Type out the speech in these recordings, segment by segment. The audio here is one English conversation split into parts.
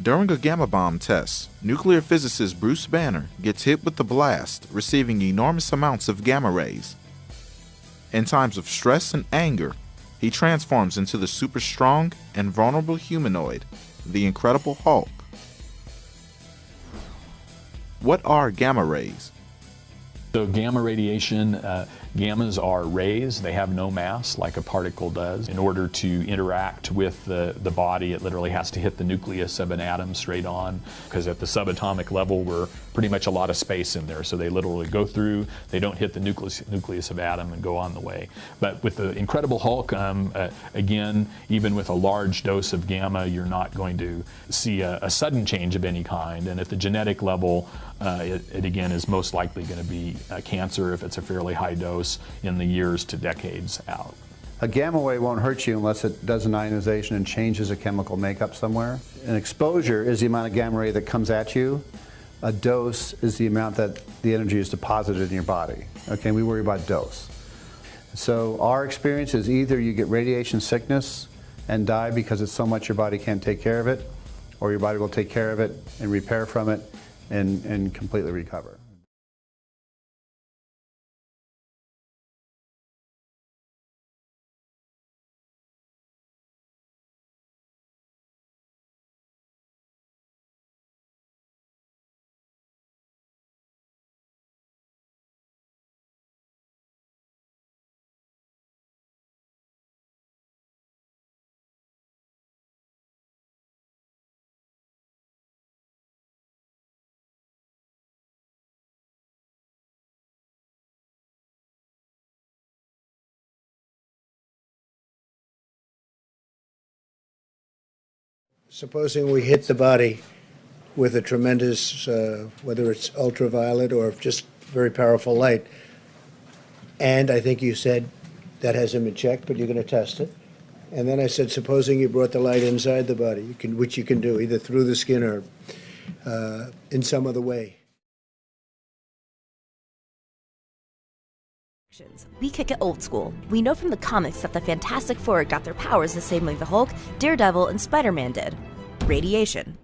During a gamma bomb test, nuclear physicist Bruce Banner gets hit with the blast, receiving enormous amounts of gamma rays. In times of stress and anger, he transforms into the super strong and vulnerable humanoid, the Incredible Hulk. What are gamma rays? So gamma radiation, gammas are rays. They have no mass like a particle does. In order to interact with the body, it literally has to hit the nucleus of an atom straight on, because at the subatomic level we're pretty much a lot of space in there. So they literally go through, they don't hit the nucleus of atom and go on the way. But with the Incredible Hulk, again, even with a large dose of gamma, you're not going to see a sudden change of any kind. And at the genetic level, it again is most likely going to be cancer if it's a fairly high dose in the years to decades out. A gamma wave won't hurt you unless it does an ionization and changes a chemical makeup somewhere. An exposure is the amount of gamma ray that comes at you. A dose is the amount that the energy is deposited in your body. Okay, we worry about dose. So our experience is either you get radiation sickness and die because it's so much your body can't take care of it, or your body will take care of it and repair from it and completely recover. Supposing we hit the body with a tremendous, whether it's ultraviolet or just very powerful light, and I think you said that hasn't been checked, but you're going to test it. And then I said, supposing you brought the light inside the body, which you can do either through the skin or in some other way. We kick it old school. We know from the comics that the Fantastic Four got their powers the same way the Hulk, Daredevil, and Spider-Man did. Radiation.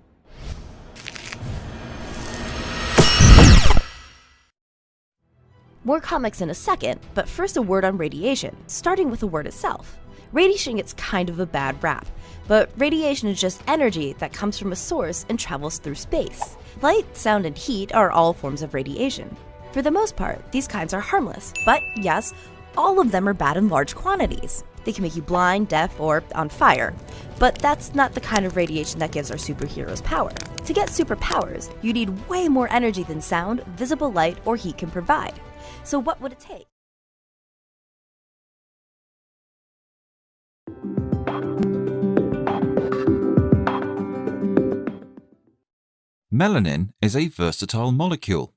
More comics in a second, but first a word on radiation, starting with the word itself. Radiation gets kind of a bad rap, but radiation is just energy that comes from a source and travels through space. Light, sound, and heat are all forms of radiation. For the most part, these kinds are harmless, but yes, all of them are bad in large quantities. They can make you blind, deaf, or on fire. But that's not the kind of radiation that gives our superheroes power. To get superpowers, you need way more energy than sound, visible light, or heat can provide. So what would it take? Melanin is a versatile molecule.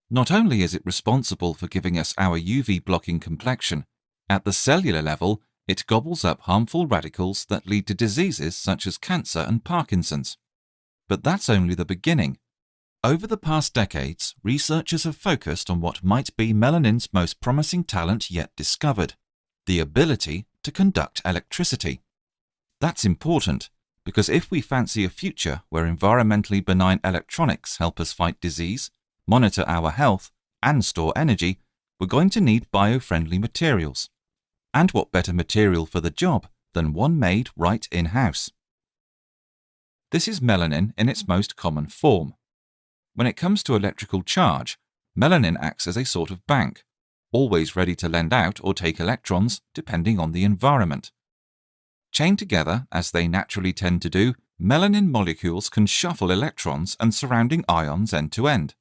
Not only is it responsible for giving us our UV-blocking complexion, at the cellular level, it gobbles up harmful radicals that lead to diseases such as cancer and Parkinson's. But that's only the beginning. Over the past decades, researchers have focused on what might be melanin's most promising talent yet discovered: the ability to conduct electricity. That's important, because if we fancy a future where environmentally benign electronics help us fight disease, monitor our health, and store energy, we're going to need bio-friendly materials. And what better material for the job than one made right in-house? This is melanin in its most common form. When it comes to electrical charge, melanin acts as a sort of bank, always ready to lend out or take electrons depending on the environment. Chained together, as they naturally tend to do, melanin molecules can shuffle electrons and surrounding ions end to end.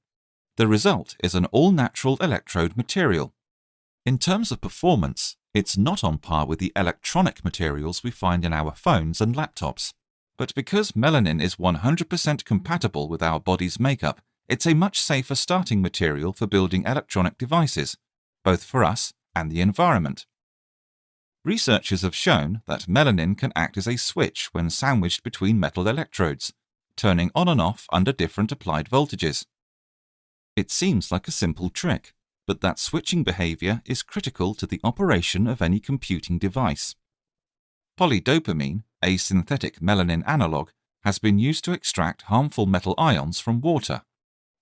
The result is an all-natural electrode material. In terms of performance, it's not on par with the electronic materials we find in our phones and laptops. But because melanin is 100% compatible with our body's makeup, it's a much safer starting material for building electronic devices, both for us and the environment. Researchers have shown that melanin can act as a switch when sandwiched between metal electrodes, turning on and off under different applied voltages. It seems like a simple trick, but that switching behavior is critical to the operation of any computing device. Polydopamine, a synthetic melanin analog, has been used to extract harmful metal ions from water,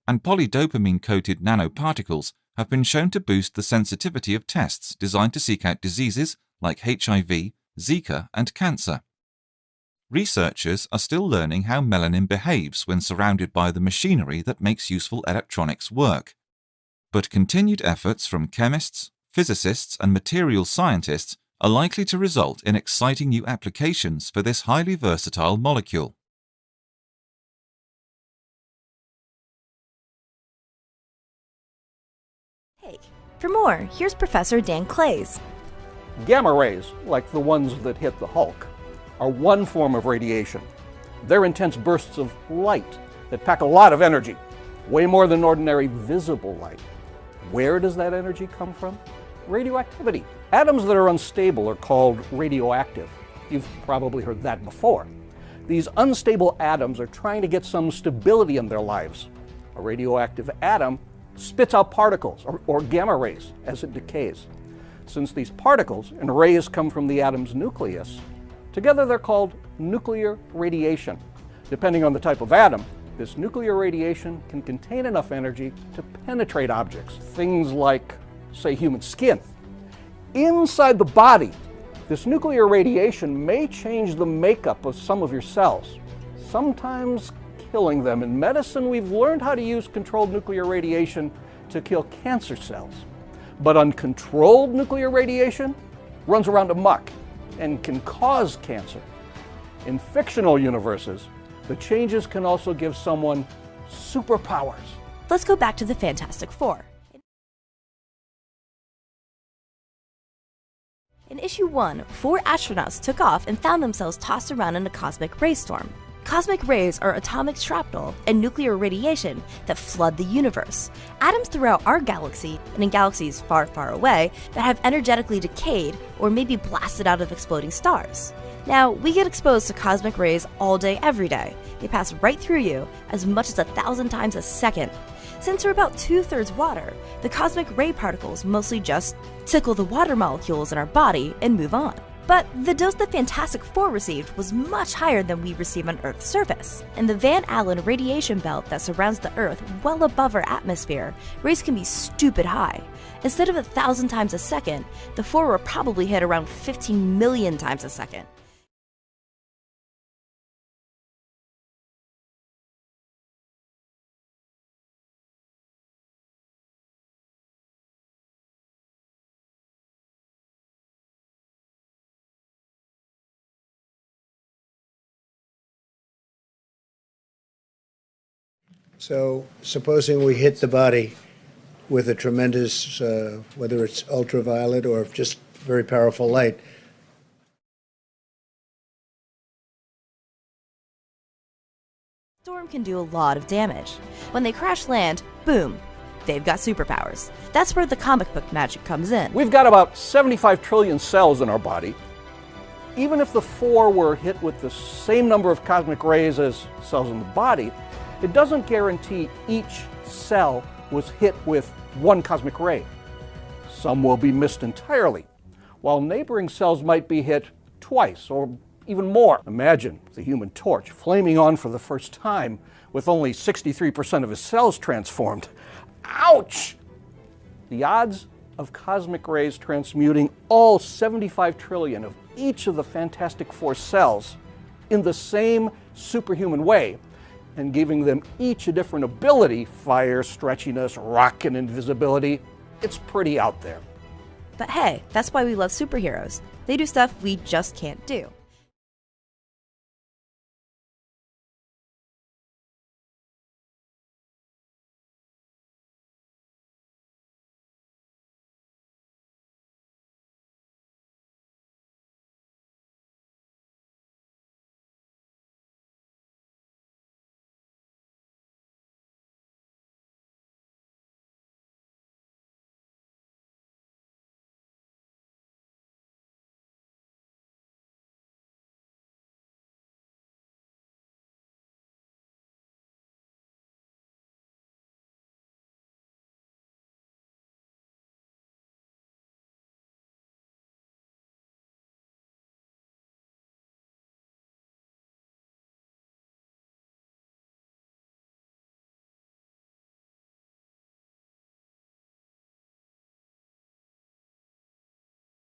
and polydopamine-coated nanoparticles have been shown to boost the sensitivity of tests designed to seek out diseases like HIV, Zika, and cancer. Researchers are still learning how melanin behaves when surrounded by the machinery that makes useful electronics work, but continued efforts from chemists, physicists, and materials scientists are likely to result in exciting new applications for this highly versatile molecule. Hey, for more, here's Professor Dan Clays. Gamma rays, like the ones that hit the Hulk, are one form of radiation. They're intense bursts of light that pack a lot of energy, way more than ordinary visible light. Where does that energy come from? Radioactivity. Atoms that are unstable are called radioactive. You've probably heard that before. These unstable atoms are trying to get some stability in their lives. A radioactive atom spits out particles, or gamma rays, as it decays. Since these particles and rays come from the atom's nucleus, together they're called nuclear radiation. Depending on the type of atom, this nuclear radiation can contain enough energy to penetrate objects, things like, say, human skin. Inside the body, this nuclear radiation may change the makeup of some of your cells, sometimes killing them. In medicine, we've learned how to use controlled nuclear radiation to kill cancer cells. But uncontrolled nuclear radiation runs around amok and can cause cancer. In fictional universes, the changes can also give someone superpowers. Let's go back to the Fantastic Four. In issue 1, 4 astronauts took off and found themselves tossed around in a cosmic ray storm. Cosmic rays are atomic shrapnel and nuclear radiation that flood the universe. Atoms throughout our galaxy, and in galaxies far, far away, that have energetically decayed or maybe blasted out of exploding stars. Now, we get exposed to cosmic rays all day, every day. They pass right through you as much as 1,000 times a second. Since we're about 2/3 water, the cosmic ray particles mostly just tickle the water molecules in our body and move on. But the dose the Fantastic Four received was much higher than we receive on Earth's surface. In the Van Allen radiation belt that surrounds the Earth well above our atmosphere, rays can be stupid high. Instead of 1,000 times a second, the four were probably hit around 15 million times a second. So supposing we hit the body with a tremendous, whether it's ultraviolet or just very powerful light, Storm can do a lot of damage. When they crash land, boom, they've got superpowers. That's where the comic book magic comes in. We've got about 75 trillion cells in our body. Even if the four were hit with the same number of cosmic rays as cells in the body, it doesn't guarantee each cell was hit with one cosmic ray. Some will be missed entirely, while neighboring cells might be hit twice or even more. Imagine the Human Torch flaming on for the first time with only 63% of his cells transformed. Ouch! The odds of cosmic rays transmuting all 75 trillion of each of the Fantastic Four cells in the same superhuman way and giving them each a different ability, fire, stretchiness, rock, and invisibility, it's pretty out there. But hey, that's why we love superheroes. They do stuff we just can't do.